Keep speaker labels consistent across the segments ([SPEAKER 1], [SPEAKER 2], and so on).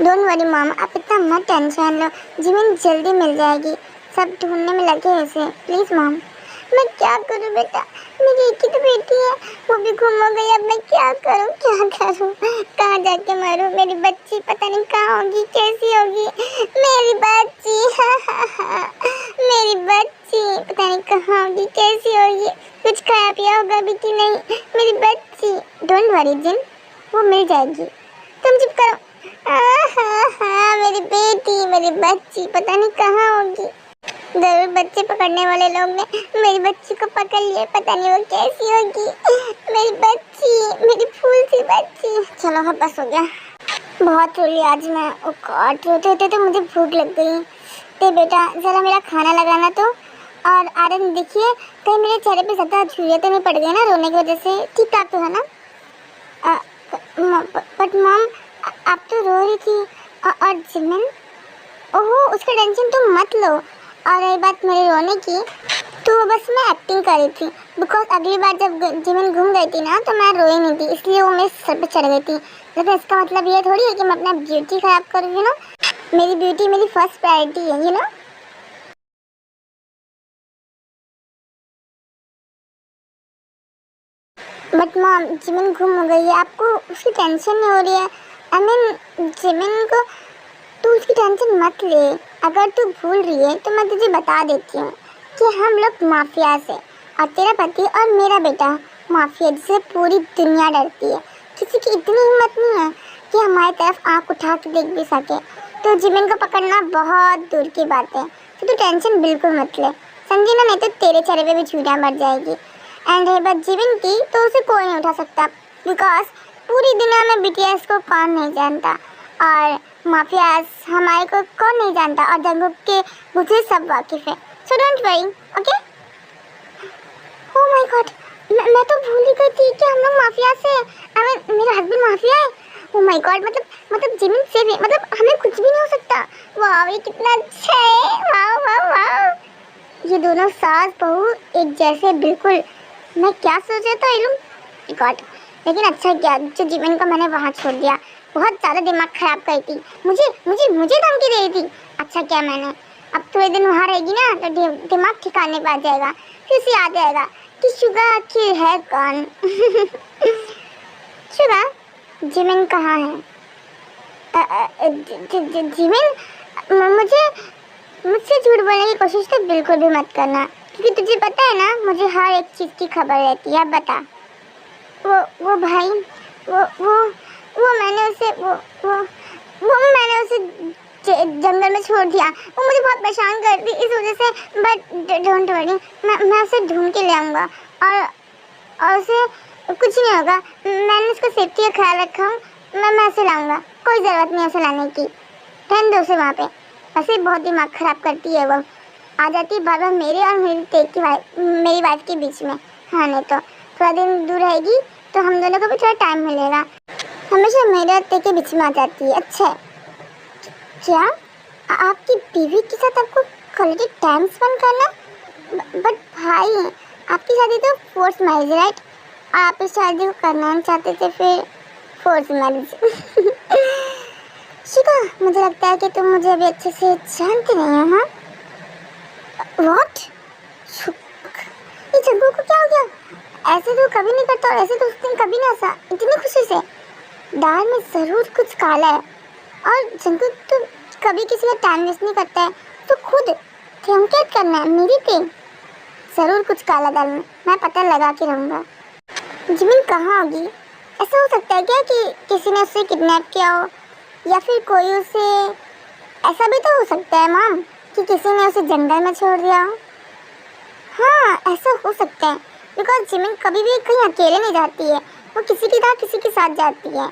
[SPEAKER 1] Don't worry mom, आप इतना मत टेंशन लो, जिमिन जल्दी मिल जाएगी। सब ढूंढने में लगे हैं उसे। Please mom. मैं क्या करूं बेटा, मेरी एक ही तो बेटी है, वो भी गुम हो गई। अब मैं क्या करूं, क्या करूं, कहाँ जाके मरूं? मेरी बच्ची पता नहीं कहाँ होगी, कैसी होगी मेरी बच्ची। मेरी बच्ची पता नहीं कहाँ होगी, कैसी होगी, कुछ खाया पिया होगा भी कि नहीं मेरी बच्ची। डोंट वरी जिन, वो मिल जाएगी, तुम चुप करो। मेरी बेटी, मेरी बच्ची पता नहीं कहाँ होगी। जरूर बच्चे पकड़ने वाले लोग ने मेरी बच्ची को पकड़ लिया, पता नहीं वो कैसी होगी मेरी बच्ची, मेरी फूल सी बच्ची। चलो हाँ, बस हो गया, बहुत रो ली आज मैं। ओ गॉड, रोते रोते तो मुझे भूख लग गई। ते बेटा जरा मेरा खाना लगाना तो। और आर्यन देखिए, कहीं मेरे चेहरे पे ज़्यादा छुरियाँ तो नहीं पड़ गई ना रोने की वजह से? ठीक ठाक तो है ना? बट मॉम, आप तो रो रही थी। और जिमिन? ओहो, उसका टेंशन तुम मत लो। और रही बात मेरे रोने की, तो बस मैं एक्टिंग कर रही थी। बिकॉज अगली बार जब जिमिन घूम गई थी ना, तो मैं रोई नहीं थी, इसलिए वो मेरे सर पे चढ़ गई थी। लेकिन इसका मतलब ये थोड़ी है कि मैं अपना ब्यूटी खराब करूँ, यू नो। मेरी ब्यूटी मेरी फर्स्ट प्रायोरिटी है, you know. But mom, Jimin गुम हो गई है, आपको उसकी टेंशन नहीं हो रही है? आई मीन जिमिन को तू उसकी टेंशन मत ले। अगर तू भूल रही है तो मैं तुझे बता देती हूँ कि हम लोग माफिया से, और तेरा पति और मेरा बेटा माफिया, जिसे पूरी दुनिया डरती है। किसी की इतनी हिम्मत नहीं है कि हमारी तरफ आंख उठा के देख भी सके। तो जिमिन को पकड़ना बहुत दूर की बात है, तो तू टेंशन बिल्कुल मत ले, समझी ना? नहीं तो तेरे चेहरे पे भी छुरियाँ मर जाएगी। एंड रही बात जिमिन की, तो उसे कोई नहीं उठा सकता, बिकॉज पूरी दुनिया में बीटीएस को कौन नहीं जानता, और माफियाज हमारे को कौन नहीं जानता, और जंगल के मुझे सब वाकिफ है। So don't worry, okay? Oh my God, मैं तो भूल ही गई थी कि हम लोग माफिया से, आई मीन मेरा हस्बैंड माफिया है। ओह माय गॉड, मतलब जिमिन से भी, मतलब हमें कुछ भी नहीं हो सकता। वाह, ये कितना अच्छा है, वाह वाह वाह। ये दोनों सास बहू एक जैसे बिल्कुल। मैं क्या सोच रहा था ये लोग, गॉड। लेकिन अच्छा किया जो जिमिन को मैंने वहाँ छोड़ दिया, बहुत ज़्यादा दिमाग खराब करी थी, मुझे मुझे मुझे धमकी दे रही थी। अच्छा किया मैंने। अब थोड़े दिन वहाँ रहेगी ना, तो दिमाग ठिकाने पर आ जाएगा, फिर उसे याद आएगा कि शुगा आखिर है कौन। शुगा, जिमिन कहाँ है? जिमिन, मुझे मुझसे झूठ बोलने की कोशिश तो बिल्कुल भी मत करना, क्योंकि तुझे पता है ना, मुझे हर एक चीज़ की खबर रहती है। बता। वो भाई, वो मैंने उसे वो मैंने उसे जंगल में छोड़ दिया। वो मुझे बहुत परेशान करती इस वजह से। बट डोंट वरी, मैं उसे ढूंढ के ले आऊँगा, और उसे कुछ नहीं होगा। मैंने उसका सेफ्टी का ख्याल रखा हूँ। मैं उसे लाऊँगा, कोई ज़रूरत नहीं है उसे लाने की। रहने दो उसे वहाँ पे, वैसे बहुत दिमाग ख़राब करती है वो। आ जाती है बार बार मेरे और मेरी वाइफ के बीच में। हाँ, नहीं तो थोड़ा दिन दूर रहेगी तो हम दोनों को भी थोड़ा टाइम मिलेगा। हमेशा मेरे और तेरे के बीच में आ जाती है। अच्छा, क्या आपकी बीवी के साथ आपको क्वालिटी टाइम स्पेंड करना? बट भाई, आपकी शादी तो फोर्स मैरिज, राइट? आप इस शादी को करना नहीं चाहते थे, फिर फोर्स मैरिज। शिका, मुझे लगता है कि तुम मुझे अभी अच्छे से जानते नहीं हो। हाँ, व्हाट? ये जंगल को क्या हो गया? ऐसे तो कभी नहीं करता, और ऐसे तो उस दिन कभी नहीं हंसा इतनी खुशी से। दाल में ज़रूर कुछ काला है, और जंगल तो कभी किसी का टाइम वेस्ट नहीं करता है, तो खुद क्या करना है मेरी पे? ज़रूर कुछ काला दाल में, मैं पता लगा के रहूँगा। जिमिन कहाँ होगी? ऐसा हो सकता है क्या कि किसी ने उसे किडनैप किया हो, या फिर कोई उसे, ऐसा भी तो हो सकता है मॉम कि किसी ने उसे जंगल में छोड़ दिया हो। हाँ, ऐसा हो सकता है, बिकॉज जिमिन कभी भी कहीं अकेले नहीं जाती है, वो किसी की तरह किसी के साथ जाती है।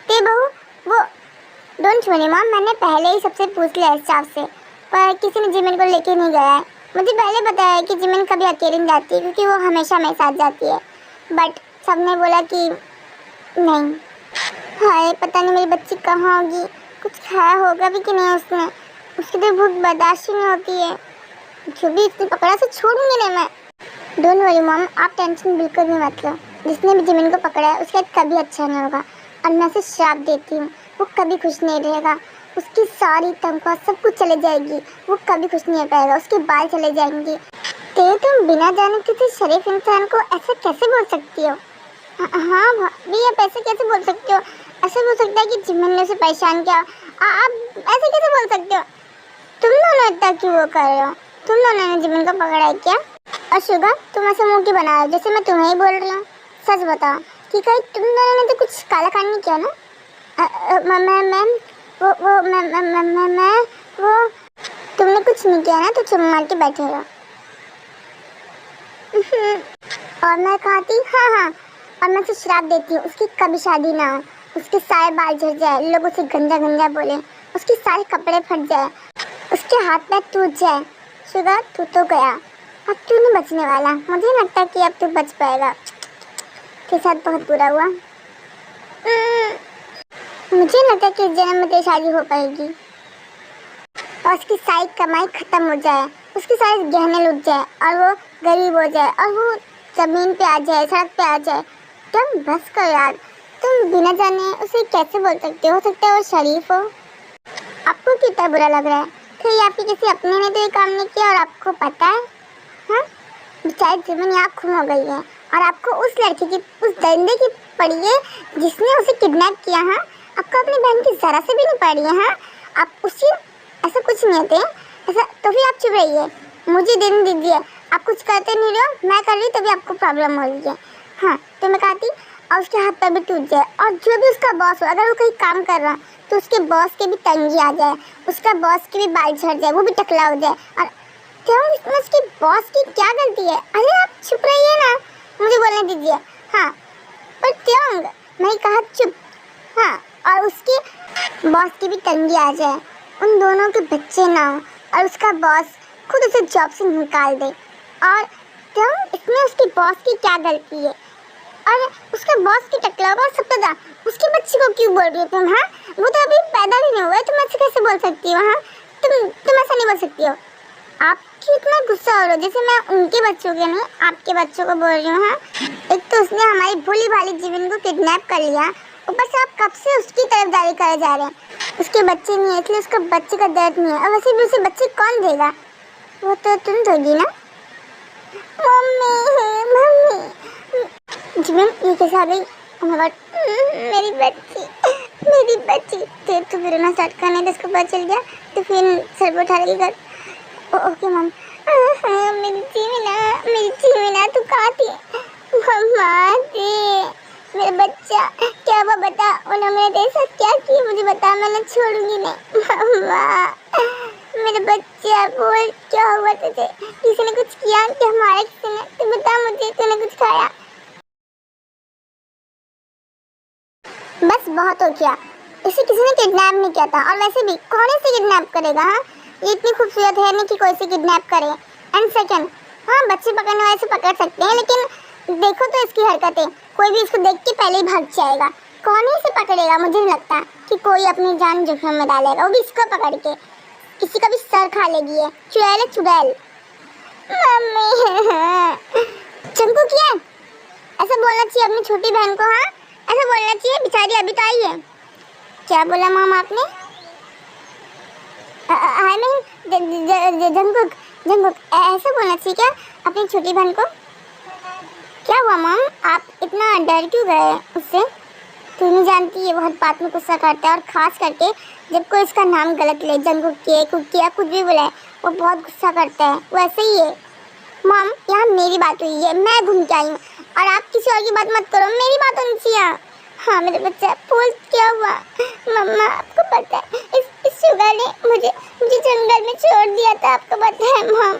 [SPEAKER 1] ते बहू, वो डोंट वरी मॉम, मैंने पहले ही सबसे पूछ लिया स्टाफ से, पर किसी ने जिमिन को लेके नहीं गया है। मुझे पहले पता है कि जिमिन कभी अकेले नहीं जाती है, क्योंकि वो हमेशा मेरे साथ जाती है। बट सबने बोला कि नहीं। हाय, पता नहीं मेरी बच्ची कहाँ होगी, कुछ खाया होगा भी कि नहीं उसने। उसकी तो भूख बर्दाश्त ही नहीं होती है। जो भी इसने पकड़ा से छोड़ूंगी नहीं मैं। डोंट वरी मॉम, आप टेंशन बिल्कुल भी मत लो। जिसने भी जिमिन को पकड़ा है उसका कभी अच्छा नहीं होगा, और मैं उसे श्राप देती हूँ वो कभी खुश नहीं रहेगा। उसकी सारी तनख्वाह सब कुछ चले जाएगी, वो कभी खुश नहीं रह पाएगा, उसके बाल चले जाएंगे। तो तुम बिना जाने किसी शरीफ इंसान को ऐसे कैसे बोल सकती हो? हाँ भाभी, आप ऐसे कैसे बोल सकते हो? ऐसे बोल सकता है कि जिमन ने उसे परेशान किया, आप ऐसे कैसे बोल सकते हो? तुम दोनों इतना क्यों वो कर रहे हो? तुम दोनों ने जिमन को पकड़ा है क्या? और शुगा, तुम ऐसे मुंह क्यों बना रहे हो जैसे मैं तुम्हें ही बोल रही हूँ? सच बताओ कि कहीं तुम दोनों ने तो कुछ काला कांड नहीं किया ना? मैम, मैं वो तुमने कुछ नहीं किया ना, तो चुप मार के बैठे रहो। और मैं कहती हाँ, और मैं उसे श्राप देती हूँ उसकी कभी शादी ना हो, उसके सारे बाल झड़ जाए, लोग उसे गंजा गंजा बोले, उसके सारे कपड़े फट जाए, उसके हाथ पैर टूट जाए। शुगर, तू तो गया, अब तू नहीं बचने वाला। मुझे लगता है कि अब तू बच पाएगा। तेरे साथ बहुत बुरा हुआ। मुझे लगता है कि इस जन्म में तेरी शादी हो पाएगी और उसकी सारी कमाई खत्म हो जाए, उसके सारे गहने लुट जाए और वो गरीब हो जाए और वो जमीन पे आ जाए, सड़क पे आ जाए। तुम बस करो यार, तुम बिना जाने उसे कैसे बोल सकते हो सकता है वो शरीफ हो? आपको कितना बुरा लग रहा है? कहीं आपके किसी अपने ने तो ये काम नहीं किया और आपको पता है? हाँ, बेचारी जिमन यहाँ खून हो गई है और आपको उस लड़की की, उस दरिंदे की पड़ी है जिसने उसे किडनैप किया। हाँ, आपको अपनी बहन की जरा से भी नहीं पड़ी है। हाँ, आप उसी ऐसा कुछ नहीं होते ऐसा, तो फिर आप चुप रहिए, मुझे देने दीजिए। आप कुछ करते नहीं रहे हो, मैं कर रही तभी आपको प्रॉब्लम हो रही है। हाँ, तो मैं कहती और उसके हाथ पैर भी टूट जाए और जो भी उसका बॉस हो, अगर वो कहीं काम कर रहा तो उसके बॉस के भी तंगी आ जाए, उसका बॉस के भी बाल झड़ जाए, वो भी टकला हो जाए। और क्यों, इसमें उसके बॉस की क्या गलती है? अरे आप चुप रहिए ना, मुझे बोलने दीजिए। हाँ, पर क्यों, मैं कहा चुप। हाँ, और उसके बॉस की भी तंगी आ जाए, उन दोनों के बच्चे ना हो और उसका बॉस खुद उसे जॉब से निकाल दे। और क्यों, इसमें उसके बॉस की क्या गलती है? और उसका बॉस की टकला और सब पता, उसके बच्चे को क्यों बोल रही हो तुम? हाँ, वो तो अभी पैदा भी नहीं हुआ है, तुम ऐसे कैसे बोल सकती हो? हाँ, तुम ऐसा नहीं बोल सकती हो। आप क्यों इतना गुस्सा हो रहे हो? जैसे मैं उनके बच्चों के नहीं, आपके बच्चों को बोल रही हूँ। हाँ, एक तो उसने हमारी भोली भाली जीवन को किडनैप कर लिया, ऊपर से आप कब से उसकी तरफदारी करे जा रहे हैं। उसके बच्चे नहीं है इसलिए उसका बच्चे का दर्द नहीं है, और वैसे भी उसे बच्चे कौन देगा? वो तो तुम दोगी ना। मम्मी जीवन ये कैसे आ गई? ओह माय गॉड, मेरी बच्ची तो फिर ना स्टार्ट करने तो उसको पता चल गया तो फिर सर पर उठा लेगी घर। ओके मम। मेरी जीवना तू कहाँ थी? मम्मा जी, मेरा बच्चा क्या हुआ बता, उन्होंने तेरे साथ क्या किया मुझे बता, मैंने छोड़ूंगी नहीं। मम्मा, मेरा बच्चा बोल क्या हुआ तुझे? किसी ने कुछ किया क्या? हमारा किसी ने? तू बता मुझे, तूने कुछ खाया? बस बहुत हो गया, इसे किसी ने किडनैप नहीं किया था, और वैसे भी कौन इसे किडनैप करेगा? हाँ, ये इतनी खूबसूरत है नहीं कि कोई इसे किडनैप करे। एंड सेकंड, हाँ बच्चे पकड़ने वाले से पकड़ सकते हैं, लेकिन देखो तो इसकी हरकतें, कोई भी इसको देख के पहले ही भाग जाएगा। कौन ही इसे पकड़ेगा? मुझे नहीं लगता कि कोई अपनी जान जोखिम में डालेगा, वो भी इसको पकड़ के। किसी का भी सर खा लेगी है, चुड़ैल है चुड़ैल। मम्मी चंकू क्या है? ऐसा बोलना चाहिए अपनी छोटी बहन को। हाँ, ऐसा बोलना चाहिए, बेचारी अभी तो आई है। क्या बोला माम आपने? आई मीन जंकुक, ऐसा बोलना चाहिए क्या अपनी छोटी बहन को? क्या हुआ माम, आप इतना डर क्यों गए उससे? तू नहीं जानती है बहुत बात में गुस्सा करता है, और खास करके जब कोई इसका नाम गलत ले, जंकुक के कुकी या कुछ भी बुलाए, वो बहुत गुस्सा करता है। वैसे ही है माम, यहाँ मेरी बात हुई है, मैं घूम के आई हूँ, और आप किसी और की बात मत करो, मेरी बात होनी चाहिए। हाँ मेरे बच्चा बोल क्या हुआ? मम्मा आपको पता है इस शुगर ने मुझे जंगल में छोड़ दिया था, आपको पता है मम?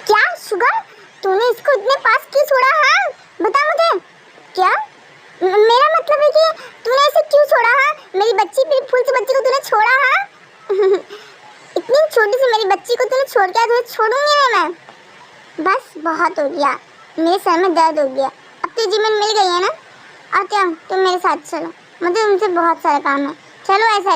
[SPEAKER 1] क्या शुगर, तूने इसको इतने पास क्यों छोड़ा? हाँ बता मुझे, क्या मेरा मतलब है कि तूने इसे क्यों छोड़ा? हाँ, मेरी बच्ची, मेरी फूल सी बच्ची को तूने छोड़ा? हाँ इतनी छोटी सी मेरी बच्ची को तूने छोड़ के, तुझे छोड़ूंगी नहीं मैं। बस बहुत हो गया, मेरे सर में दर्द हो गया, अब तो जीवन मिल गई है ना। आते हो तुम मेरे साथ, चलो, मुझे उनसे बहुत सारा काम है, चलो ऐसा।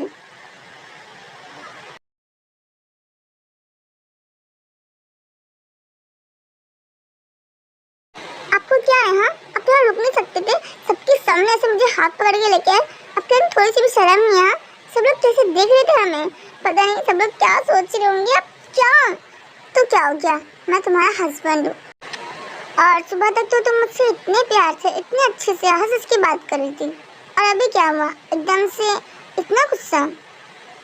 [SPEAKER 1] आपको क्या है? हाँ, आप यहाँ रुक नहीं सकते थे? सबके सामने ऐसे मुझे हाथ पकड़ के लेके आए, अब बात करने थोड़ी सी भी शर्म नहीं है? सब लोग कैसे देख रहे थे हमें, पता नहीं सब लोग क्या सोच रहे होंगे। अब क्या तो क्या हो गया, मैं तुम्हारा हस्बैंड हूँ। और सुबह तक तो तुम मुझसे इतने प्यार से, इतने अच्छे से हंस हंस के बात कर रही थी, और अभी क्या हुआ एकदम से इतना गुस्सा?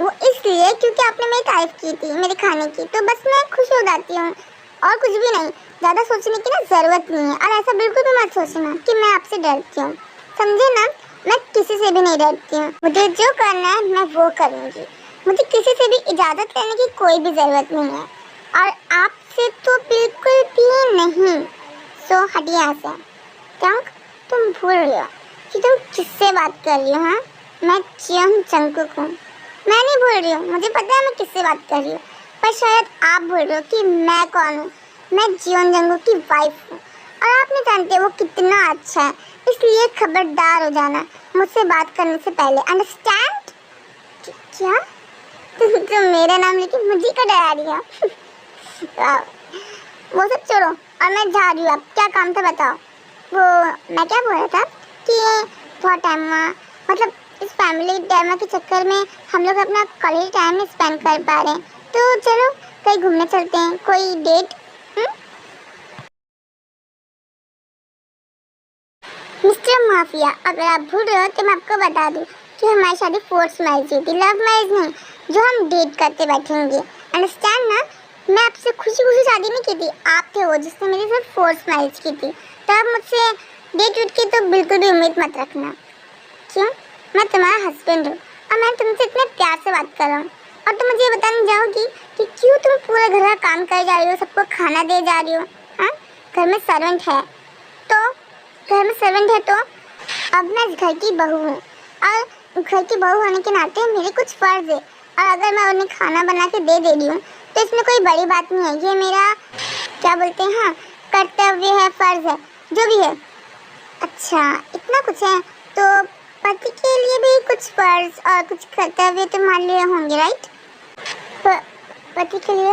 [SPEAKER 1] वो इसलिए क्योंकि आपने मेरी तारीफ की थी मेरे खाने की, तो बस मैं खुश हो जाती हूँ और कुछ भी नहीं। ज़्यादा सोचने की ना ज़रूरत नहीं है, और ऐसा बिल्कुल भी मत सोचना कि मैं आपसे डरती हूँ, समझे ना? मैं किसी से भी नहीं डरती हूँ, मुझे जो करना है मैं वो करूँगी। मुझे किसी से भी इजाज़त लेने की कोई भी ज़रूरत नहीं है, और आपसे तो बिल्कुल भी नहीं। सो हटिए यहाँ से। क्या तुम भूल रही हो कि तुम किससे बात कर रही हो? हाँ, मैं जियोंग जंगकुक हूँ। मैं नहीं भूल रही हूँ, मुझे पता है मैं किससे बात कर रही हूँ, पर शायद आप भूल रहे हो कि मैं कौन हूँ। मैं जियोंग जंगकुक की वाइफ हूँ, और आप नहीं जानते वो कितना अच्छा है, इसलिए खबरदार हो जाना मुझसे बात करने से पहले, अंडरस्टैंड? क्या तुम मेरा नाम लेके मुझे का डरा रही हो? वो सब छोड़ो और मैं जा रही हूँ। अब क्या काम था बताओ? वो मैं क्या बोल रहा था कि बहुत टाइम हुआ, मतलब इस फैमिली ड्रामा के चक्कर में हम लोग अपना कॉलेज टाइम नहीं स्पेंड कर पा रहे हैं, तो चलो कहीं घूमने चलते हैं, कोई डेट? मिस्टर माफिया, अगर आप भूल रहे हो तो मैं आपको बता दूं कि हमारी शादी फोर्स मैरिज हुई थी, लव मैरिज नहीं, जो हम डेट करते बैठेंगे, अंडरस्टैंड ना? मैं आपसे खुशी खुशी शादी नहीं की थी, आप थे वो जिसने मेरे साथ फोर्स मैरिज की थी, तो आप मुझसे डेट वेट की तो बिल्कुल भी उम्मीद मत रखना। क्यों? मैं तुम्हारा हस्बैंड हूँ और मैं तुमसे इतने प्यार से बात कर रहा हूँ, और तुम मुझे बताने जाओगी कि क्यों तुम पूरा घर का काम कर जा रही हो, सबको खाना दे जा रही हो? हाँ, घर में सर्वेंट है तो अब मैं इस घर की बहू हूँ, और घर की बहू होने के नाते मेरे कुछ फ़र्ज़ है, और अगर मैं उन्हें खाना बना के दे रही हूँ तो इसमें कोई बड़ी बात नहीं है, ये मेरा क्या बोलते हैं, हाँ, कर्तव्य है, फ़र्ज़ है, जो भी है। अच्छा, इतना कुछ है, तो पति के लिए भी कुछ फ़र्ज़ और कुछ कर्तव्य तो मान लिए होंगे, राइट? पति के लिए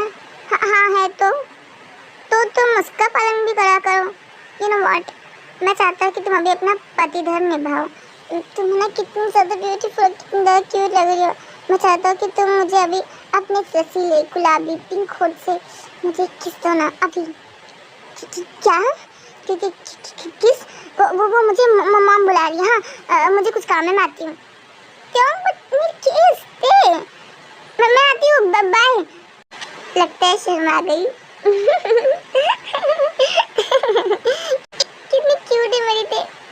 [SPEAKER 1] हाँ है, तो तुम उसका पालन भी करा करो। यू नो व्हाट, मैं चाहता हूँ कि तुम अभी अपना पति धर्म निभाओ। तुम ना कितनी ज़्यादा ब्यूटीफुल, कितनी ज़्यादा क्यूट लग रही हो। मैं चाहता हूँ कि तुम मुझे अभी अपने रसीले गुलाबी पिंक होठ से मुझे किस दो ना अभी। क्या? किस? वो मुझे मॉम बुला रही है। हाँ, मुझे कुछ काम है, मैं आती हूँ। क्यों? मेरी किस दे, मैं आती हूँ, बाय। लगता है शर्मा गई। कितनी क्यूट है मेरी